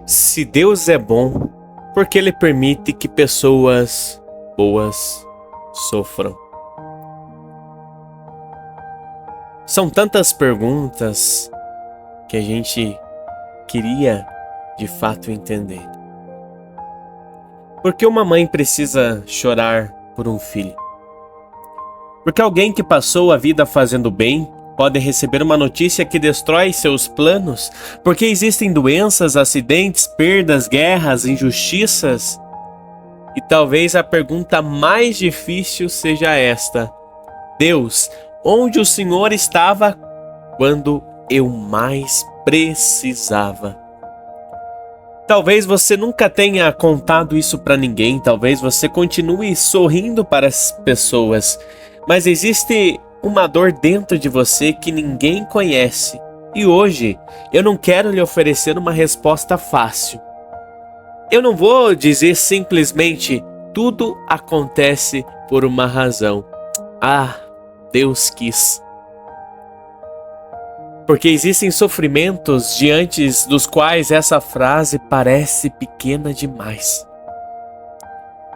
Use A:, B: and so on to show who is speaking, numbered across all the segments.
A: Se Deus é bom, por que Ele permite que pessoas boas sofram? São tantas perguntas que a gente queria de fato entender. Por que uma mãe precisa chorar por um filho? Porque alguém que passou a vida fazendo bem pode receber uma notícia que destrói seus planos? Porque existem doenças, acidentes, perdas, guerras, injustiças? E talvez a pergunta mais difícil seja esta: Deus, onde o Senhor estava quando eu mais precisava? Talvez você nunca tenha contado isso para ninguém, talvez você continue sorrindo para as pessoas, mas existe uma dor dentro de você que ninguém conhece. E hoje eu não quero lhe oferecer uma resposta fácil. Eu não vou dizer simplesmente tudo acontece por uma razão. Ah, Deus quis. Porque existem sofrimentos diante dos quais essa frase parece pequena demais.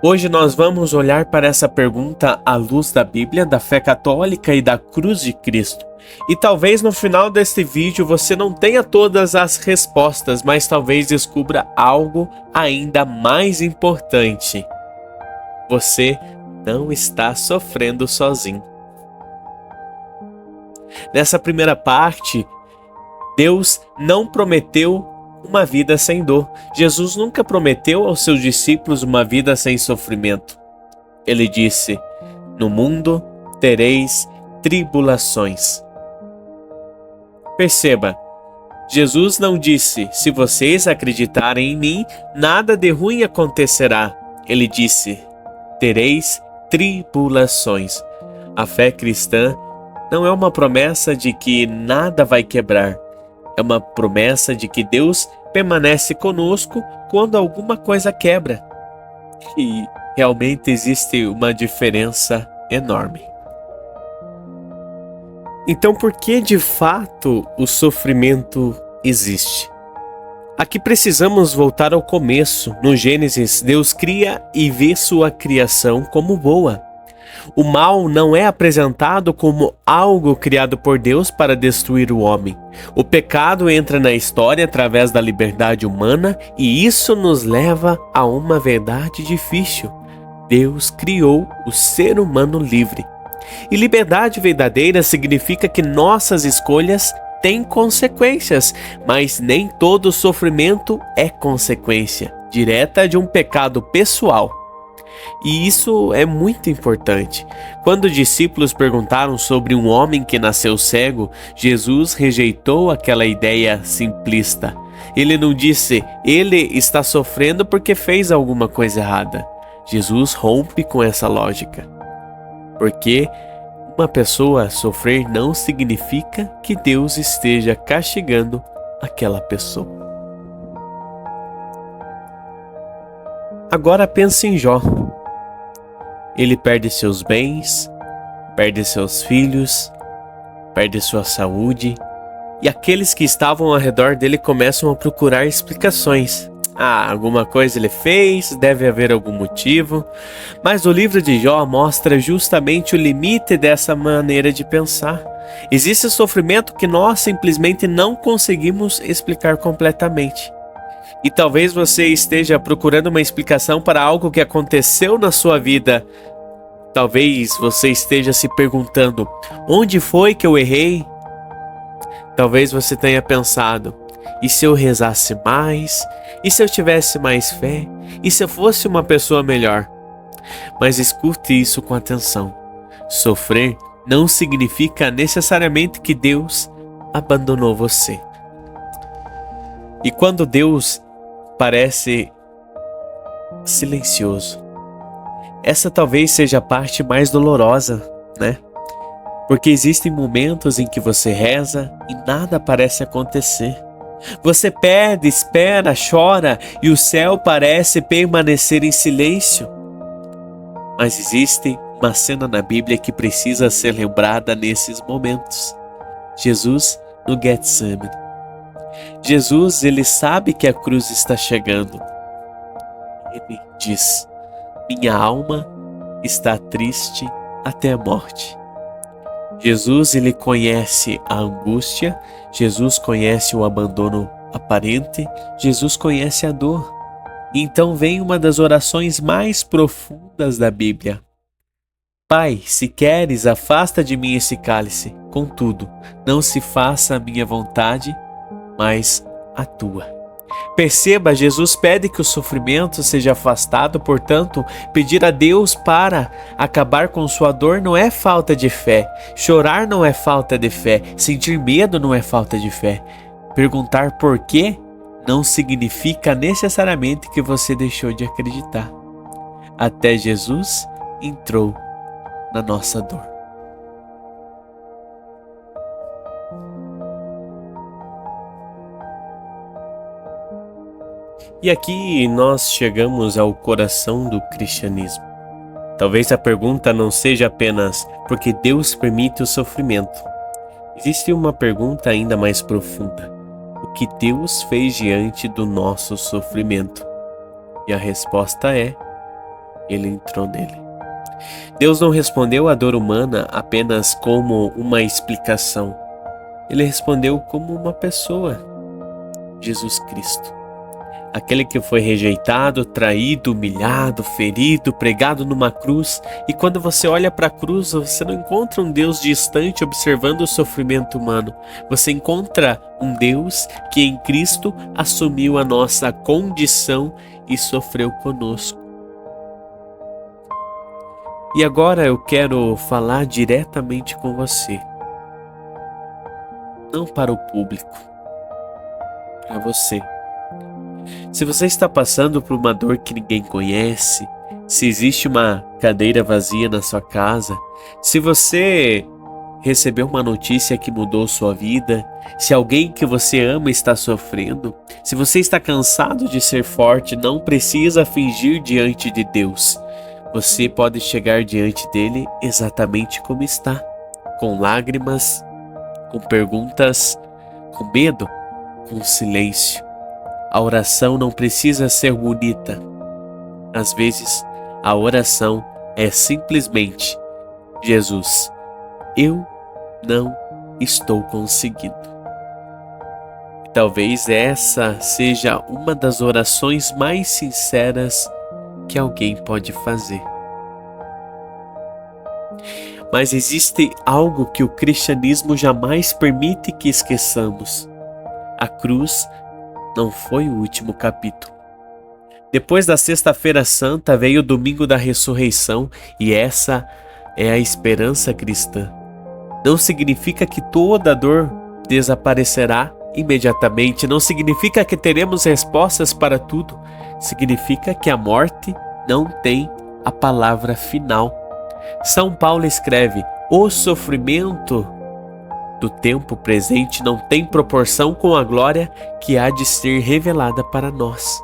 A: Hoje nós vamos olhar para essa pergunta à luz da Bíblia, da fé católica e da cruz de Cristo. E talvez no final deste vídeo você não tenha todas as respostas, mas talvez descubra algo ainda mais importante. Você não está sofrendo sozinho. Nessa primeira parte, Deus não prometeu uma vida sem dor. Jesus nunca prometeu aos seus discípulos uma vida sem sofrimento. Ele disse: "No mundo tereis tribulações." Perceba, Jesus não disse: "Se vocês acreditarem em mim, nada de ruim acontecerá." Ele disse: "Tereis tribulações." A fé cristã não é uma promessa de que nada vai quebrar. É uma promessa de que Deus permanece conosco quando alguma coisa quebra. E realmente existe uma diferença enorme. Então, por que de fato o sofrimento existe? Aqui precisamos voltar ao começo. No Gênesis, Deus cria e vê sua criação como boa. O mal não é apresentado como algo criado por Deus para destruir o homem. O pecado entra na história através da liberdade humana e isso nos leva a uma verdade difícil. Deus criou o ser humano livre. E liberdade verdadeira significa que nossas escolhas têm consequências, mas nem todo sofrimento é consequência direta de um pecado pessoal. E isso é muito importante. Quando os discípulos perguntaram sobre um homem que nasceu cego, Jesus rejeitou aquela ideia simplista. Ele não disse: "Ele está sofrendo porque fez alguma coisa errada." Jesus rompe com essa lógica. Porque uma pessoa sofrer não significa que Deus esteja castigando aquela pessoa. Agora pense em Jó. Ele perde seus bens, perde seus filhos, perde sua saúde, e aqueles que estavam ao redor dele começam a procurar explicações. Alguma coisa ele fez, deve haver algum motivo. Mas o livro de Jó mostra justamente o limite dessa maneira de pensar. Existe sofrimento que nós simplesmente não conseguimos explicar completamente. E talvez você esteja procurando uma explicação para algo que aconteceu na sua vida. Talvez você esteja se perguntando: onde foi que eu errei? Talvez você tenha pensado: e se eu rezasse mais? E se eu tivesse mais fé? E se eu fosse uma pessoa melhor? Mas escute isso com atenção. Sofrer não significa necessariamente que Deus abandonou você. E quando Deus parece silencioso, essa talvez seja a parte mais dolorosa, né? Porque existem momentos em que você reza e nada parece acontecer. Você pede, espera, chora e o céu parece permanecer em silêncio. Mas existe uma cena na Bíblia que precisa ser lembrada nesses momentos. Jesus no Getsemane. Jesus, ele sabe que a cruz está chegando. Ele diz: minha alma está triste até a morte. Jesus, ele conhece a angústia, Jesus conhece o abandono aparente, Jesus conhece a dor. Então vem uma das orações mais profundas da Bíblia. Pai, se queres, afasta de mim esse cálice. Contudo, não se faça a minha vontade, mas a tua. Perceba, Jesus pede que o sofrimento seja afastado, portanto, pedir a Deus para acabar com sua dor não é falta de fé. Chorar não é falta de fé. Sentir medo não é falta de fé. Perguntar por quê não significa necessariamente que você deixou de acreditar. Até Jesus entrou na nossa dor. E aqui nós chegamos ao coração do cristianismo. Talvez a pergunta não seja apenas porque Deus permite o sofrimento. Existe uma pergunta ainda mais profunda: o que Deus fez diante do nosso sofrimento? E a resposta é: Ele entrou nele. Deus não respondeu à dor humana apenas como uma explicação. Ele respondeu como uma pessoa, Jesus Cristo. Aquele que foi rejeitado, traído, humilhado, ferido, pregado numa cruz. E quando você olha para a cruz, você não encontra um Deus distante observando o sofrimento humano. Você encontra um Deus que em Cristo assumiu a nossa condição e sofreu conosco. E agora eu quero falar diretamente com você. Não para o público, para você. Se você está passando por uma dor que ninguém conhece, se existe uma cadeira vazia na sua casa, se você recebeu uma notícia que mudou sua vida, se alguém que você ama está sofrendo, se você está cansado de ser forte, não precisa fingir diante de Deus. Você pode chegar diante dele exatamente como está, com lágrimas, com perguntas, com medo, com silêncio. A oração não precisa ser bonita. Às vezes, a oração é simplesmente: Jesus, eu não estou conseguindo. Talvez essa seja uma das orações mais sinceras que alguém pode fazer. Mas existe algo que o cristianismo jamais permite que esqueçamos. A cruz não foi o último capítulo. Depois da Sexta-feira Santa veio o Domingo da Ressurreição, e essa é a esperança cristã. Não significa que toda dor desaparecerá imediatamente, não significa que teremos respostas para tudo, significa que a morte não tem a palavra final. São Paulo escreve: o sofrimento do tempo presente não tem proporção com a glória que há de ser revelada para nós.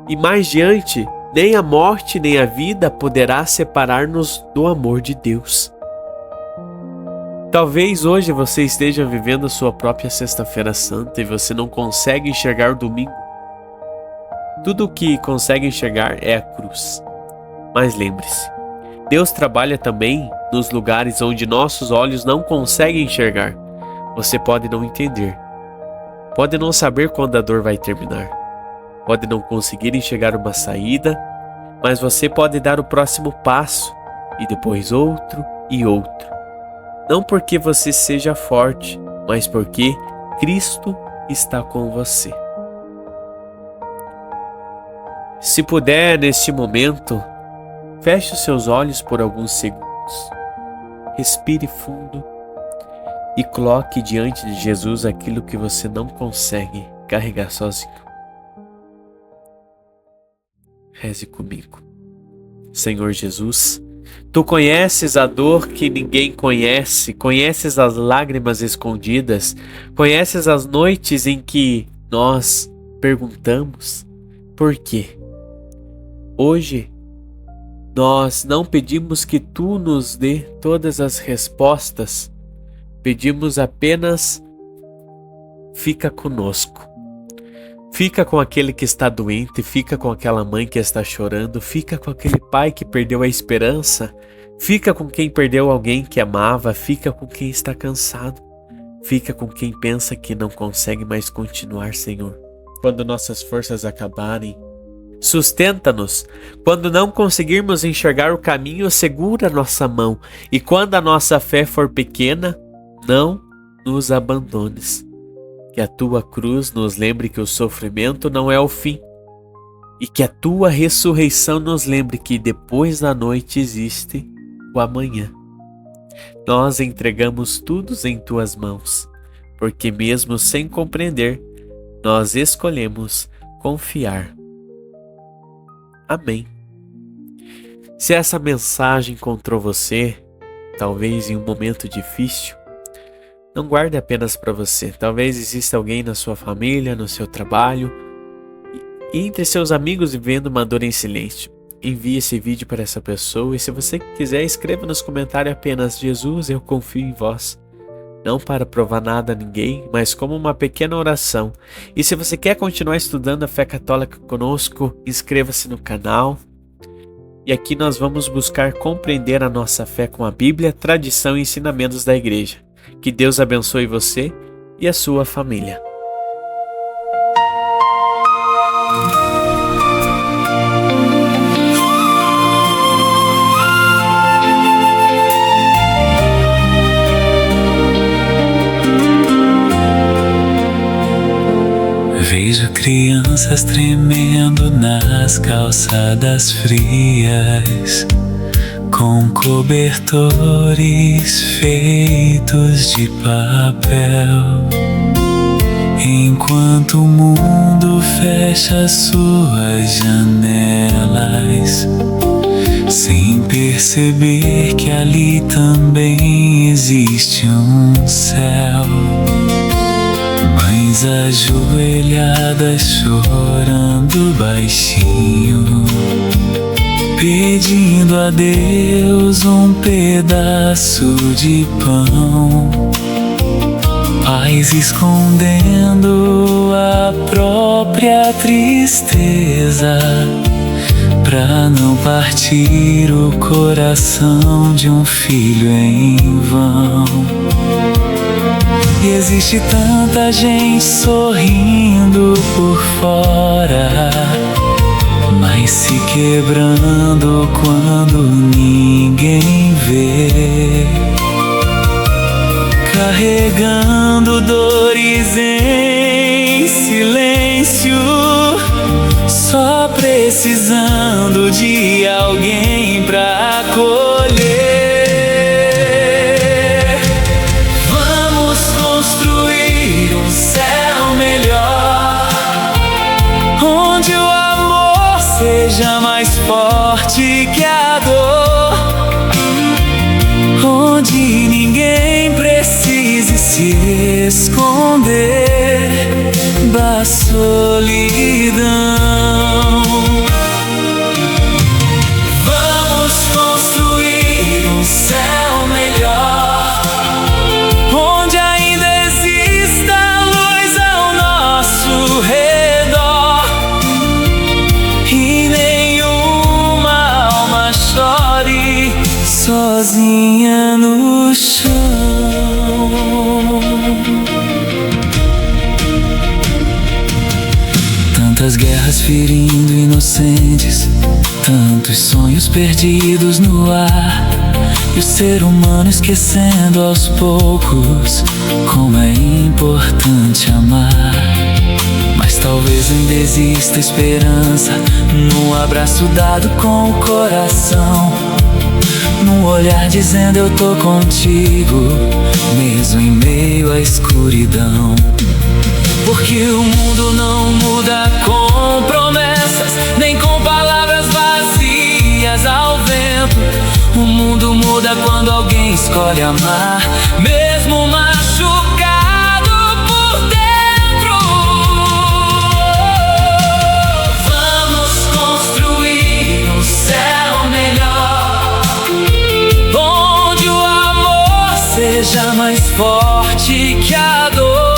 A: E mais diante, nem a morte nem a vida poderá separar-nos do amor de Deus. Talvez hoje você esteja vivendo a sua própria Sexta-feira Santa e você não consegue enxergar o domingo. Tudo o que consegue enxergar é a cruz. Mas lembre-se, Deus trabalha também nos lugares onde nossos olhos não conseguem enxergar. Você pode não entender, pode não saber quando a dor vai terminar, pode não conseguir enxergar uma saída, mas você pode dar o próximo passo e depois outro e outro. Não porque você seja forte, mas porque Cristo está com você. Se puder, neste momento, feche os seus olhos por alguns segundos. Respire fundo e coloque diante de Jesus aquilo que você não consegue carregar sozinho. Reze comigo. Senhor Jesus, Tu conheces a dor que ninguém conhece, conheces as lágrimas escondidas, conheces as noites em que nós perguntamos por quê. Hoje, nós não pedimos que Tu nos dê todas as respostas, pedimos apenas fica conosco. Fica com aquele que está doente, fica com aquela mãe que está chorando, fica com aquele pai que perdeu a esperança, fica com quem perdeu alguém que amava, fica com quem está cansado, fica com quem pensa que não consegue mais continuar, Senhor. Quando nossas forças acabarem, sustenta-nos. Quando não conseguirmos enxergar o caminho, segura nossa mão. E quando a nossa fé for pequena, não nos abandones. Que a tua cruz nos lembre que o sofrimento não é o fim. E que a tua ressurreição nos lembre que depois da noite existe o amanhã. Nós entregamos tudo em tuas mãos, porque mesmo sem compreender, nós escolhemos confiar. Amém. Se essa mensagem encontrou você, talvez em um momento difícil, não guarde apenas para você. Talvez exista alguém na sua família, no seu trabalho e entre seus amigos vivendo uma dor em silêncio. Envie esse vídeo para essa pessoa e se você quiser, escreva nos comentários apenas: Jesus, eu confio em vós. Não para provar nada a ninguém, mas como uma pequena oração. E se você quer continuar estudando a fé católica conosco, inscreva-se no canal. E aqui nós vamos buscar compreender a nossa fé com a Bíblia, tradição e ensinamentos da Igreja. Que Deus abençoe você e a sua família.
B: Vejo crianças tremendo nas calçadas frias, com cobertores feitos de papel, enquanto o mundo fecha suas janelas, sem perceber que ali também existe um céu. Mães ajoelhadas chorando baixinho, pedindo a Deus um pedaço de pão. Pais escondendo a própria tristeza, pra não partir o coração de um filho em vão. E existe tanta gente sorrindo por fora, mas se quebrando quando ninguém vê, carregando dores em silêncio, só precisando de alguém pra acolher. Vamos construir um céu melhor, onde o amor seja mais forte que a dor, onde ninguém precise se esconder da solidão. Vamos construir um céu melhor, onde ainda exista luz ao nosso redor e nenhuma alma chore sozinha no chão. Tantas guerras ferindo inocentes, tantos sonhos perdidos no ar, e o ser humano esquecendo aos poucos como é importante amar. Mas talvez ainda exista esperança num abraço dado com o coração, num olhar dizendo eu tô contigo, mesmo em meio à escuridão. Porque o mundo não muda com promessas, nem com palavras vazias ao vento. O mundo muda quando alguém escolhe amar, mesmo machucado por dentro. Vamos construir um céu melhor, onde o amor seja mais forte que a dor,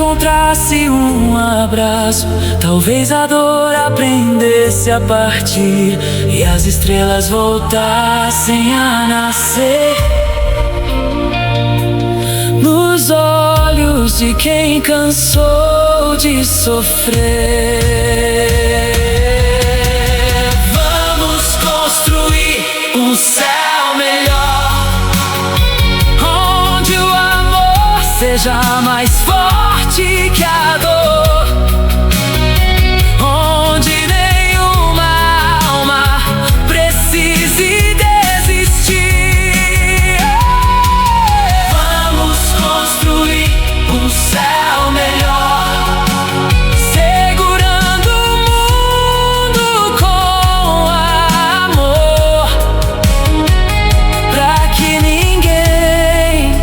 B: encontrasse um abraço, talvez a dor aprendesse a partir e as estrelas voltassem a nascer nos olhos de quem cansou de sofrer. Vamos construir um céu melhor, onde o amor seja mais forte que a dor, onde nenhuma alma precise desistir. Vamos construir um céu melhor, segurando o mundo com amor, pra que ninguém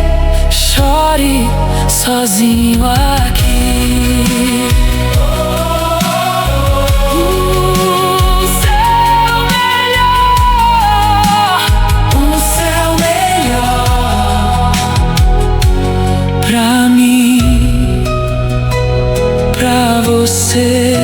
B: chore sozinho aqui. Um céu melhor pra mim, pra você.